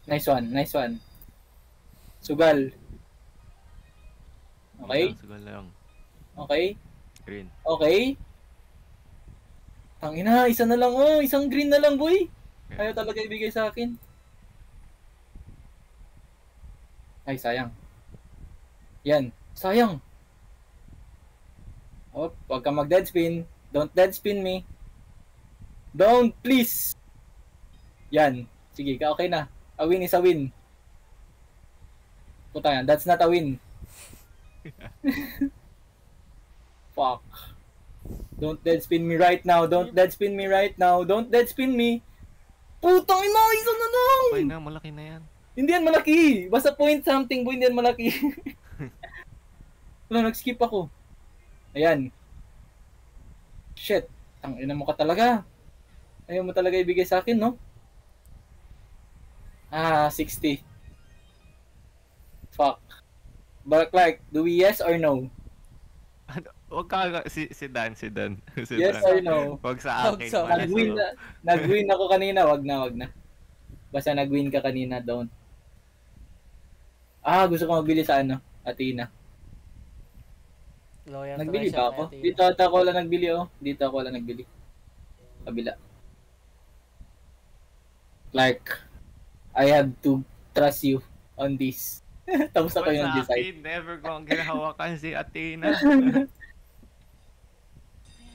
Nice one, nice one. Sugal. Okay? Sugal lang. Okay? Green. Okay? Tangina, isa na lang oh. Isang green na lang, boy. Ayaw talaga ibigay sa akin. Ay, sayang. Yan. Sayang. Oh, wag ka mag-dead spin. Don't dead spin me. Don't, please. Yan. Sige, okay na. A win is a win. Puta yan, that's not a win. Fuck. Don't dead spin me right now. Don't dead spin me right now. Don't dead spin me. Putang ina, isa na lang. Okay na, malaki na yan. Hindi yan malaki. Basta point something, boy, hindi yan malaki. Wala, nag-skip ako. Ayan. Shit. Ang ina mo ka talaga. Ayaw mo talaga ibigay sa akin, no? 60. Fuck. But Clark, do we yes or no? Huwag ka, si Dan. Yes or no? Huwag sa akin. Nag-win ako kanina, wag na. Basta nag-win ka kanina, don't. Gusto ko magbili sa Athena. Nagbili ba ako? Dito ata ako lang nagbili, oh. Dito ako lang nagbili. Kabila. Clark, I have to trust you on this. Tapos ako yung decide. Never kong ginahawakan si Athena.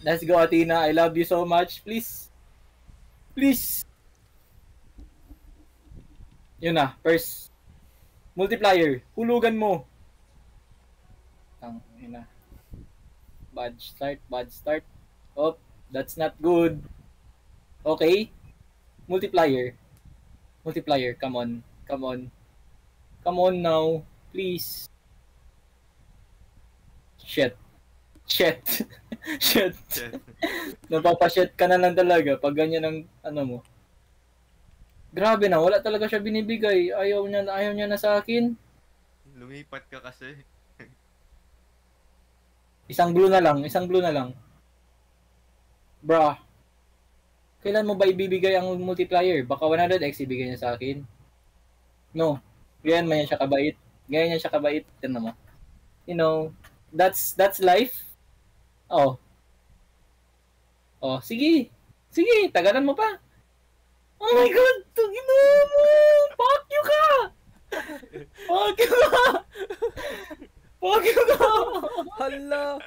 Let's go, Athena. I love you so much. Please. Please. Yun na. First. Multiplier. Hulugan mo. Yun na. Bad start. Oh, that's not good. Okay. Multiplier. Come on. Come on now. Please. Shit. Napapashit ka na lang talaga pag ganyan ang mo. Grabe na, wala talaga siya binibigay. Ayaw niya na sa akin. Lumipat ka kasi. Isang blue na lang. Bruh. Kailan mo ba ibibigay ang multiplier? Baka 100x ibigay niya sa akin. No. Ganyan niya siya kabait. Tignan mo. You know, that's life. Oh, sige, tagalan mo pa. Oh my God, tugino mo! Fuck you ka! Hala!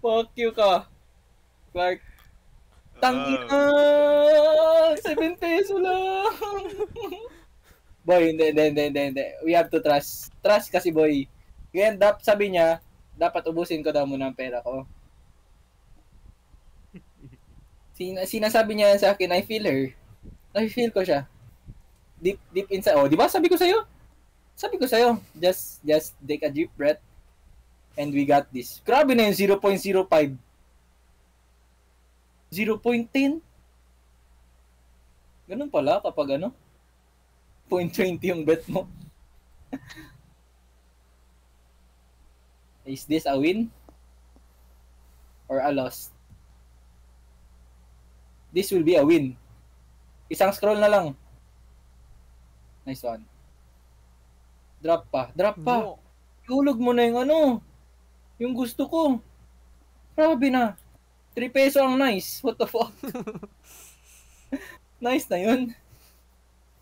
Fuck you ka. Clark. Tangina! 7 peso lang! Boy, hindi. We have to trust. Trust kasi, boy. Ngayon, sabi niya, dapat ubusin ko daw muna ang pera ko. Sinasabi niya sa akin, I feel her. I feel ko siya. Deep inside. Oh, di ba? Sabi ko sa'yo, just take a deep breath and we got this. Grabe na yung 0.05. 0.10? Ganun pala kapag 0.20 yung bet mo. Is this a win? Or a loss? This will be a win. Isang scroll na lang. Nice one. Drop pa. No. Ihulog mo na yung gusto ko. Grabe na. 3 peso ang nice. What the fuck? Nice na yun.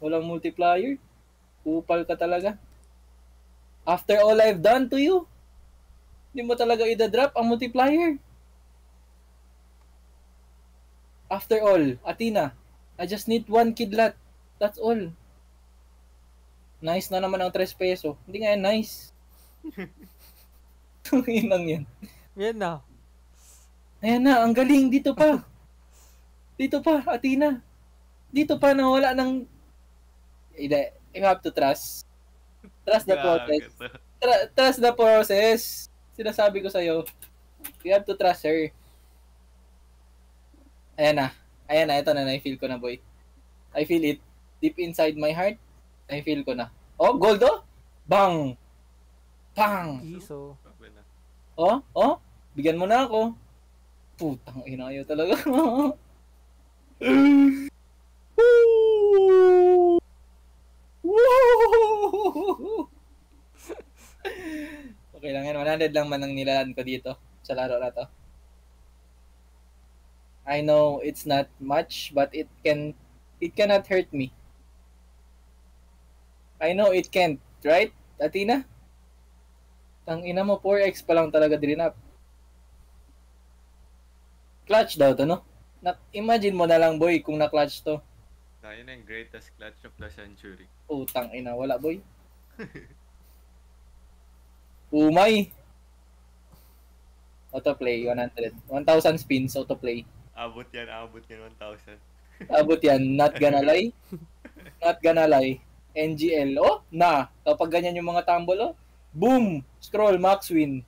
Walang multiplier. Upal ka talaga. After all I've done to you, hindi mo talaga i-drop ang multiplier. After all, Athena, I just need 1 kidlat. That's all. Nice na naman ang 3 peso. Hindi nga yan nice. Yun lang yan. Yan na. Ayan na, ang galing. Dito pa, Athena. Dito pa na wala ng... You have to trust. Trust the process. Trust the process. Sinasabi ko sa'yo. You have to trust her. Ayan na. Ito na, na-feel ko na, boy. I feel it. Deep inside my heart, I feel ko na. Oh, gold, oh! Bang! Pang! Iso. Oh? Bigyan mo na ako. Putang ina, ayaw talaga. 100 lang man ang nilalan ko dito sa laro na to. I know it's not much, but it cannot hurt me. I know it can't, right, Athena? Tang ina mo, 4x pa lang talaga drinap. Clutch daw to, no? Imagine mo na lang, boy, kung na-clutch to. Tayo na yung greatest clutch of the century. Tang ina, wala, boy. Umay. Autoplay, 100. 1,000 spins, autoplay. Abot yan 1,000. Abot yan, not gonna lie. Not gonna lie. NGL, na. Kapag ganyan yung mga tumble, boom! Scroll, max win.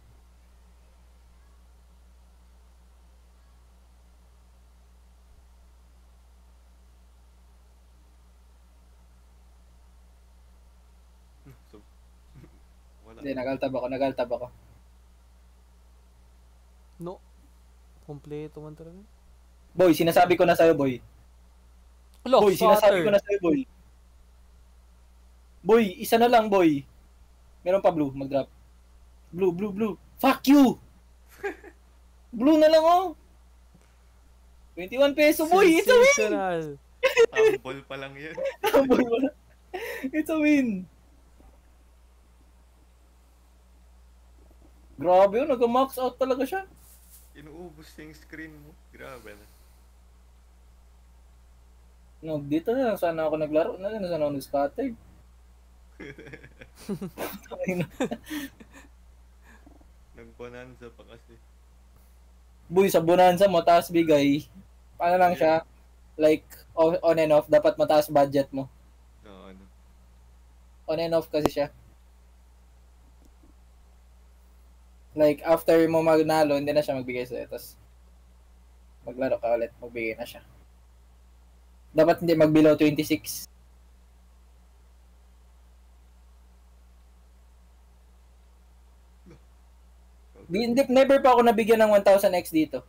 So, wala. Hindi, nagaltab ako. No. Kompleto man talaga. Boy, sinasabi ko na sa'yo, boy. Hello, Boy, sinasabi ko na sa'yo, boy. Boy, isa na lang, boy. Meron pa blue, mag-drop. Blue. Fuck you! Blue na lang, 21 peso, boy! It's a win! Sensational. Tumble pa lang yun. It's a win! Grabe yun, nag-max out talaga siya. Inuubos yung screen mo. Grabe na. No, dito na lang sana ako naglaro. Sana ako nag-scattered. Nag-bonanza pa kasi. Boy, sa Bonanza, mataas bigay. Paano lang siya? Like, on and off. Dapat mataas budget mo. No, ano. On and off kasi siya. Like, after mo magnalo, hindi na siya magbigay sa'yo. Tapos, maglaro ka ulit, magbigay na siya. Dapat hindi mag-below 26. Never pa ako nabigyan ng 1,000x dito.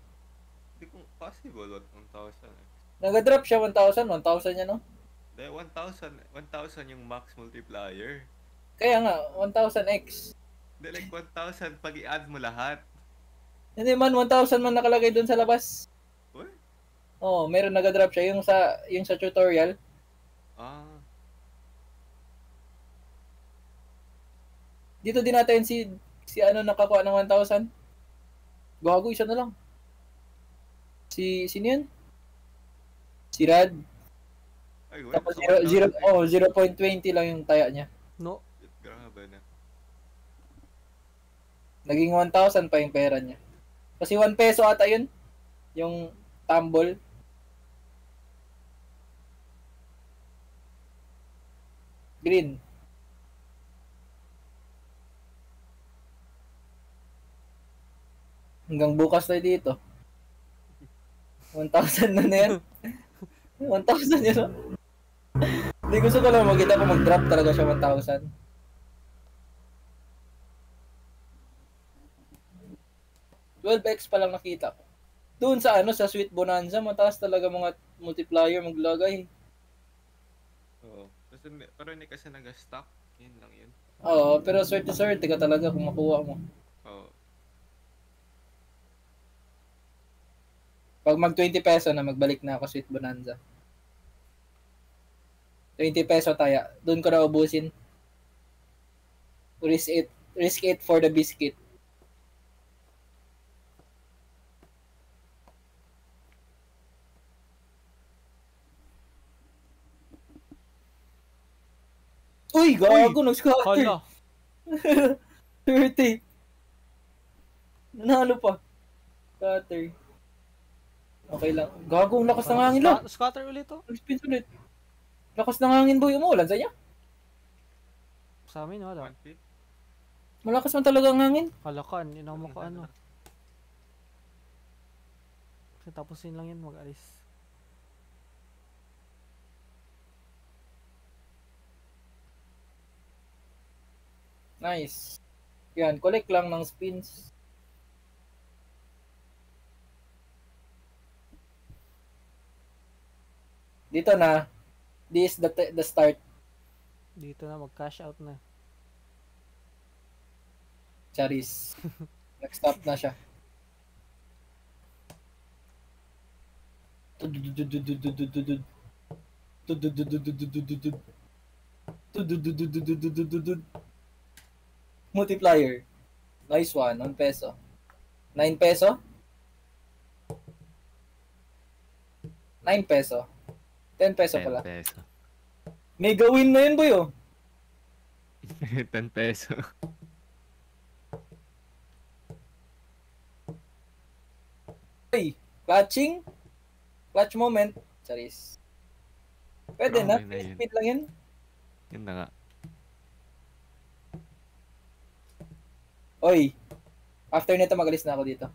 Hindi kung possible, 1,000 eh. Nag-drop siya 1,000. 1,000 niya, no? Dahil 1,000 yung max multiplier. Kaya nga, 1,000x. Hindi, like 1,000 pag i-add mo lahat. Hindi man, 1,000 man nakalagay doon sa labas. What? Meron nag-drop siya. Yung sa tutorial. Ah. Dito din natin si nakakuha ng 1,000. Gago, isa na lang. Sino yun? Si Rad. Ay, wala. Tapos 0.20 lang yung taya niya. No. Grabe na. Naging 1,000 pa yung pera niya. Kasi 1 peso ata yun. Yung tumble. Green. Hanggang bukas tayo dito. 1,000 na yan. 1,000 yun, no? Hindi, gusto ko lang makita kung mag-drop talaga siya 1,000. 12x pa lang nakita ko. Doon sa sa Sweet Bonanza, mataas talaga mga multiplier maglagay. Oo. Pero hindi kasi nag-stock. Yun lang yun. Oo, pero swerte ka talaga kung makuha mo. Oo. Pag mag 20 peso na, magbalik na ako Sweet Bonanza. 20 peso taya. Doon ko na ubusin. Risk it for the biscuit. Uy, gago, nag-scatter. Hala. 30. Nanalo pa. Scatter. Okay lang. Gago, ang lakas ng hangin lang. Scatter ulit to. Nag-spin ulit. Lakas ng hangin, boy. Umuulan sa inyo? Sa amin, wala. 1 feet. Malakas man talaga ang hangin. Halakan, yun ang makaano. Kasi tapusin lang yan, mag-alis. Nice. Yan, collect lang ng spins. Dito na. This is the start. Dito na, mag-cash out na. Charis. Nag-stop na siya. Multiplier. Nice one. 1 peso. 9 peso? 9 peso. 10 peso 10 pala. peso. Mega win na yun, boy, oh. 10 peso. Hey, clutching? Clutch moment. Charis. Pwede na. Okay na yun. Speed lang yun. Yun na nga. Oy. After nito, magalis na ako dito.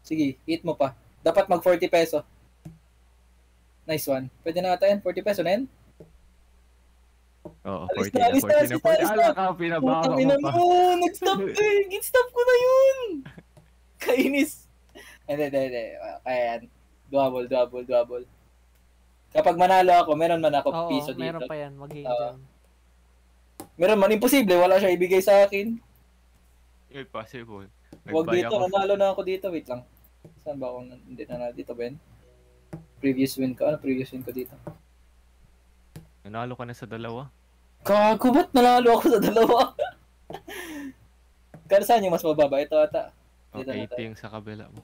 Sige, hit mo pa. Dapat mag 40 peso. Nice one. Pwede na ata yan. 40 peso na yan. Oo, Alis 40 na, na, alis na, 40 alis na, na, 40. alis na. Ala ka, pinabawa Putang mo ina pa. mo. Nag-stop eh. Git-stop ko na yun. Kainis. Hindi. Kaya yan. Double. Kapag manalo ako, meron man ako Oo, piso dito. meron pa yan. Mag-game Oo. dyan. Meron man, imposible. Wala siya ibigay sa akin. Yun, possible. Huwag Nag-buy dito, ako. nanalo na ako dito. Wait lang. Saan ba ako? Hindi nanalo dito ba yun? Previous win ko. Ano previous win ko dito? Nanalo ka na sa dalawa. Gago, ba't nanalo ako sa dalawa? Kaya saan yung mas mababa? Ito ata. O, Dito na 80 yung sa kabila mo.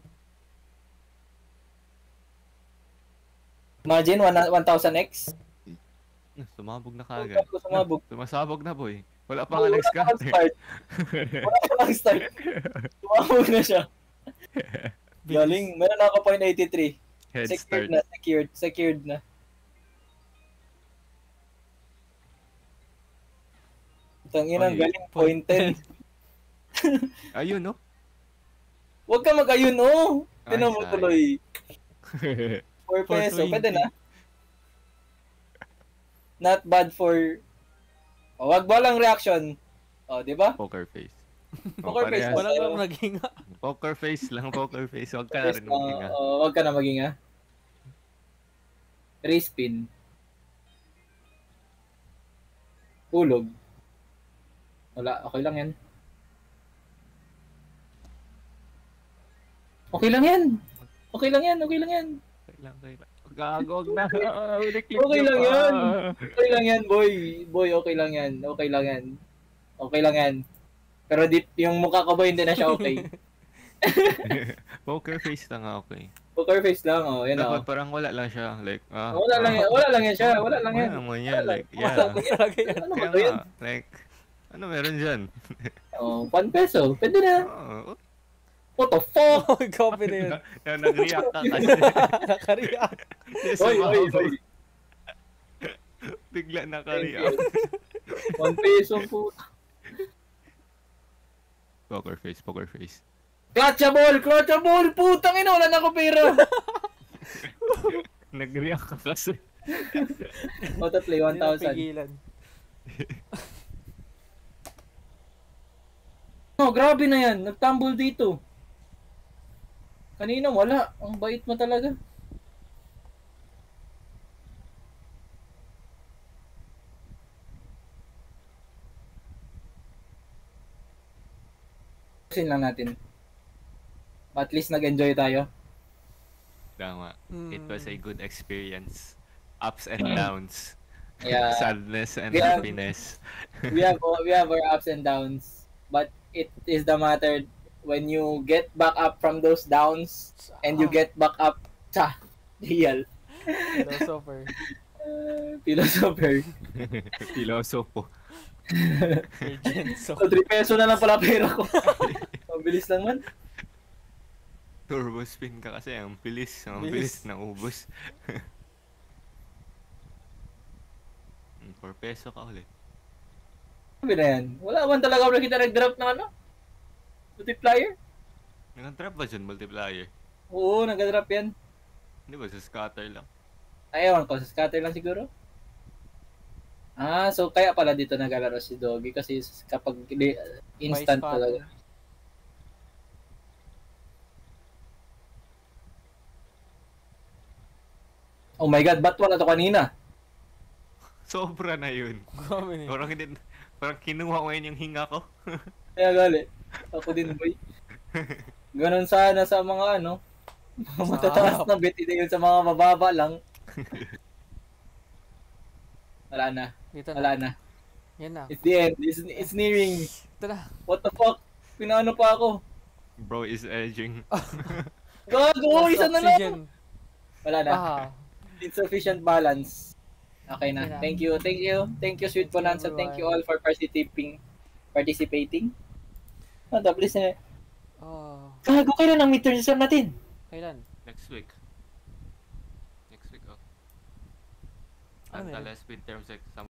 Imagine, 1,000x. Sumabog na kagad. Sumabog. Sumasabog na, boy. Wala pa nga nag-scatter. Wala pa lang start. Sumabog na siya. Galing. Meron ako 0.83. Head Secured start. na. Secured na. Tanginang Ay, galing. 0.10. Ayun, no? Huwag ka mag-ayun, oh. Ay, Tinan mo sayang. tuloy. 4 peso. 420. Pwede na. Not bad for... Oh, wag walang reaction. Oh, di ba? Poker face. Poker face. parehas. Wala lang naging Poker face lang, poker face. Huwag ka na rin maghinga. Wag ka na maging Race spin. Hulog. Wala, okay lang yan. Okay lang yan. Okay lang yan. Okay lang. Gagawag na. Okay lang yan. Okay lang yan, boy. Boy, okay lang yan. Okay lang yan. Pero yung mukha ko, boy, hindi na siya okay. Poker face lang nga, okay. Poker face lang, oh. Yan, Dapat oh. parang wala lang siya. Like, Wala lang yan. Wala lang yan siya. Wala lang yan. Wala naman yan. Like, yeah. talaga yan. Ano ba Kaya to yan? nga, like, ano meron dyan? Oh, 1 peso. Pwede na. Oh, What the fuck? Oh, copy na yun. yan, nag-react ka kasi. Nakareact. Oy. Bigla naka-react. 1 peso po. Poker face. Clutchable! Putang ina, wala na ako pera. Nag-react ka kasi. Autoplay, Hindi na 1,000. pigilan. Oh, grabe na yan. Nagtumble dito. Kanina wala. Ang bait mo talaga. Pusin lang natin. At least nag-enjoy tayo. Tama. It was a Hmm. good experience. Ups and downs. Yeah. Sadness and Yeah. happiness. we have our ups and downs, but it is the matter when you get back up from those downs and you get back up sa real Philosopher. philosopher. Pilosopo. Agent. So, So 3 peso na lang pala pera ko. Ang bilis lang man. Turbo spin ka kasi. Ang bilis. Ang Bilis. bilis na ubos. 4 peso ka ulit. Sabi na yan. Wala man talaga ako nakita nag-drop ng ano? Multiplier? Nag-trap ba dyan multiplier? Oo, nag-drop yan. Hindi ba sa scatter lang? Ayaw ko, sa scatter lang siguro. So kaya pala dito naglalaro si Doggy kasi kapag instant Vice talaga. Oh my god, ba't wala to kanina? Sobra na yun. grabe na yun. Parang hindi, parang kinuha ko yun yung hinga ko. Kaya gali. Ako din, boy. Ganon sana sa mga ano, matataas na bet, hindi yun sa mga mababa lang. Wala na. Dito Wala na. na. Yan na. It's the end. It's nearing. Ito na. What the fuck? Pinano pa ako. Bro is edging. Gago! Lost Isa na lang! oxygen. Wala na. Ah. Insufficient balance. Okay na. Okay na. Thank you. Thank you. Thank you, Sweet Thank you, Bonanza. Thank you all everyone. for participating. Ano, please na. Oh. Gago, kailan ang midterm exam natin? Kailan? Next week. Next week, oh. Ano Antalas meron? midterms exam.